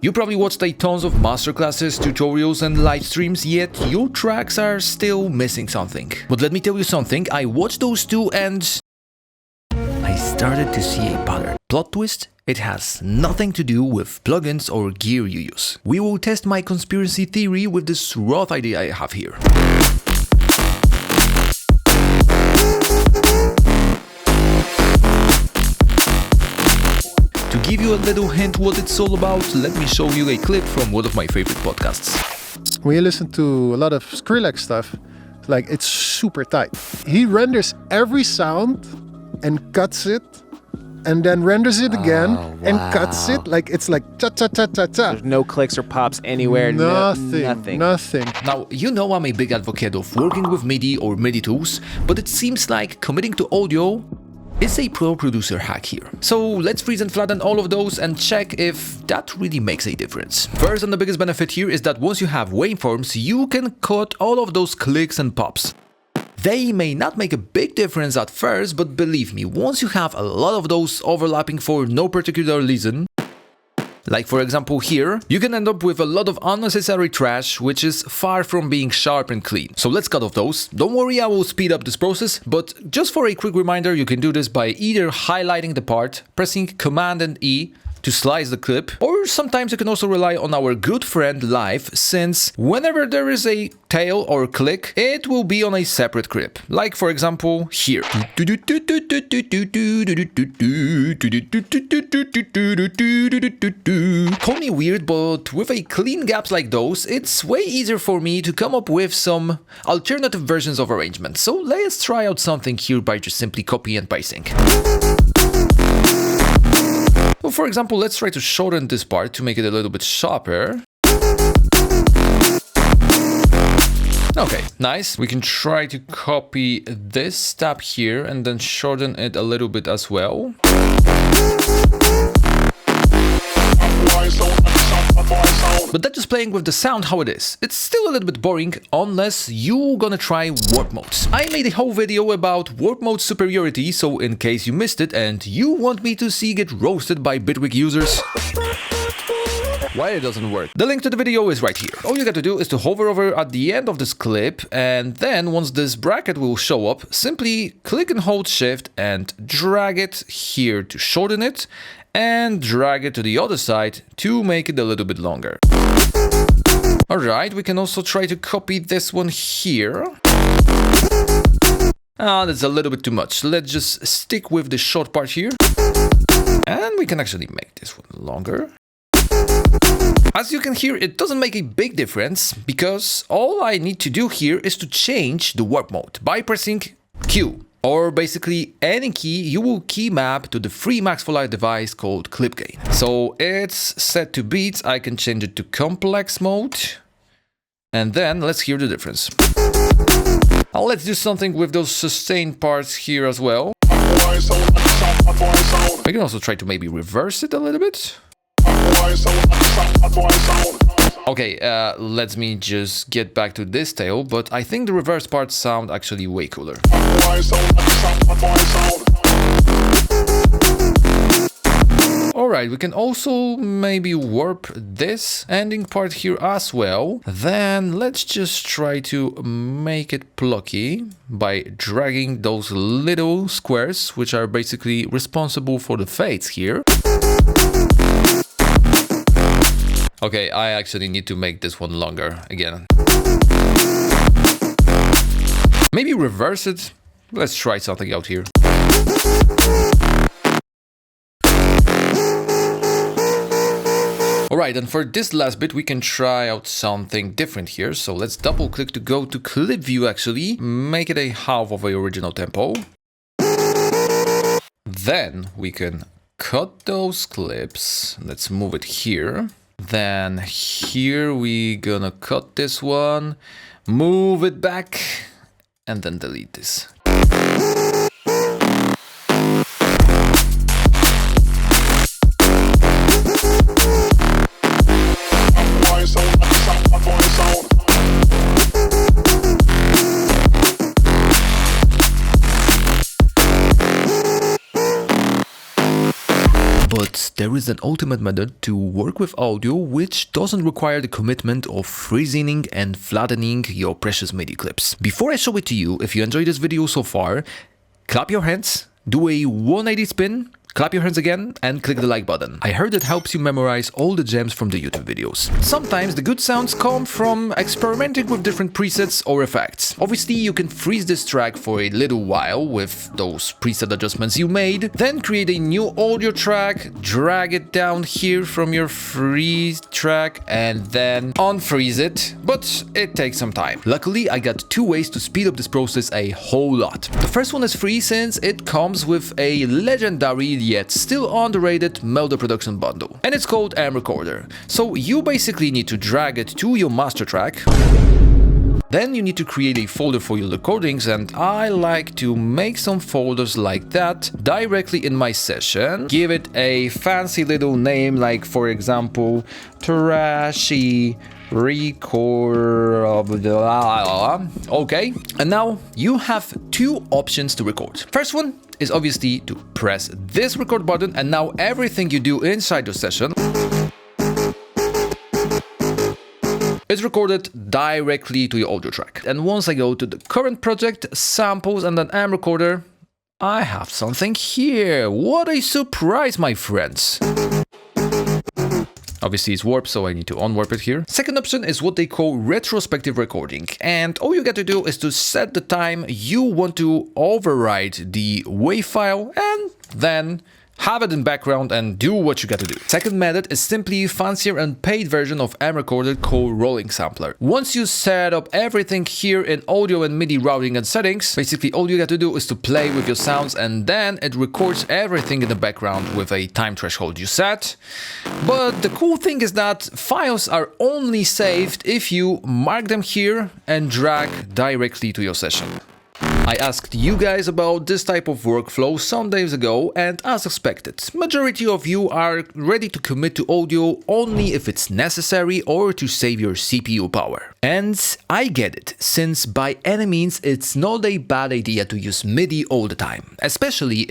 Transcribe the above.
You probably watched a tons of masterclasses, tutorials and live streams, yet your tracks are still missing something. But let me tell you something, I watched those too and I started to see a pattern. Plot twist? It has nothing to do with plugins or gear you use. We will test my conspiracy theory with this rough idea I have here. To give you a little hint what it's all about, let me show you a clip from one of my favorite podcasts. When you listen to a lot of Skrillex stuff, like it's super tight. He renders every sound and cuts it and then renders it again and cuts it. Like it's like cha-cha-cha-cha-cha. There's no clicks or pops anywhere. Nothing. Now, you know I'm a big advocate of working with MIDI or MIDI tools, but it seems like committing to audio is a pro producer hack here. So let's freeze and flatten all of those and check if that really makes a difference. First and the biggest benefit here is that once you have waveforms, you can cut all of those clicks and pops. They may not make a big difference at first, but believe me, once you have a lot of those overlapping for no particular reason, like for example here, you can end up with a lot of unnecessary trash, which is far from being sharp and clean. So let's cut off those. Don't worry, I will speed up this process, but just for a quick reminder, you can do this by either highlighting the part, pressing Command and E to slice the clip, or sometimes you can also rely on our good friend Live, since whenever there is a tail or click, it will be on a separate clip, like for example here. Call me weird, but with a clean gaps like those, it's way easier for me to come up with some alternative versions of arrangements. So let's try out something here by just simply copy and pasting. Well, for example, let's try to shorten this part to make it a little bit sharper. Okay, nice. We can try to copy this tab here and then shorten it a little bit as well. But that's just playing with the sound how it is. It's still a little bit boring unless you're gonna try warp modes. I made a whole video about warp mode superiority, so in case you missed it and you want me to see get roasted by Bitwig users, why it doesn't work, the link to the video is right here. All you got to do is to hover over at the end of this clip, and then once this bracket will show up, simply click and hold shift and drag it here to shorten it, and drag it to the other side to make it a little bit longer. Alright, we can also try to copy this one here. That's a little bit too much. Let's just stick with the short part here. And we can actually make this one longer. As you can hear, it doesn't make a big difference, because all I need to do here is to change the warp mode by pressing Q. Or basically any key you will key map to the free Max for Live device called Clip Gain. So it's set to beats, I can change it to complex mode. And then let's hear the difference. Now let's do something with those sustained parts here as well. We can also try to maybe reverse it a little bit. Okay, let me just get back to this tail, but I think the reverse parts sound actually way cooler. Alright, we can also maybe warp this ending part here as well. Then let's just try to make it plucky by dragging those little squares, which are basically responsible for the fades here. Okay, I actually need to make this one longer again. Maybe reverse it. Let's try something out here. Alright, and for this last bit we can try out something different here. So let's double click to go to clip view actually. Make it a half of the original tempo. Then we can cut those clips. Let's move it here. Then here we gonna cut this one, move it back, and then delete this. But there is an ultimate method to work with audio which doesn't require the commitment of freezing and flattening your precious MIDI clips. Before I show it to you, if you enjoyed this video so far, clap your hands, do a 180 spin, clap your hands again, and click the like button. I heard it helps you memorize all the gems from the YouTube videos. Sometimes the good sounds come from experimenting with different presets or effects. Obviously, you can freeze this track for a little while with those preset adjustments you made, then create a new audio track, drag it down here from your freeze track, and then unfreeze it, but it takes some time. Luckily, I got two ways to speed up this process a whole lot. The first one is free since it comes with a legendary yet still underrated Melody production bundle, and it's called M Recorder. So you basically need to drag it to your master track. Then you need to create a folder for your recordings, and I like to make some folders like that directly in my session. Give it a fancy little name, like for example, Trashy Record of the okay, and now you have two options to record. First one is obviously to press this record button, and now everything you do inside your session is recorded directly to your audio track. And once I go to the current project, samples, and then M Recorder, I have something here. What a surprise, my friends. Obviously it's warped, so I need to unwarp it here. Second option is what they call retrospective recording, and all you got to do is to set the time you want to override the WAV file and then have it in background and do what you got to do. Second method is simply fancier and paid version of M Recorder called Rolling Sampler. Once you set up everything here in audio and MIDI routing and settings, basically all you got to do is to play with your sounds, and then it records everything in the background with a time threshold you set. But the cool thing is that files are only saved if you mark them here and drag directly to your session. I asked you guys about this type of workflow some days ago, and as expected, majority of you are ready to commit to audio only if it's necessary or to save your CPU power. And I get it, since by any means it's not a bad idea to use MIDI all the time, especially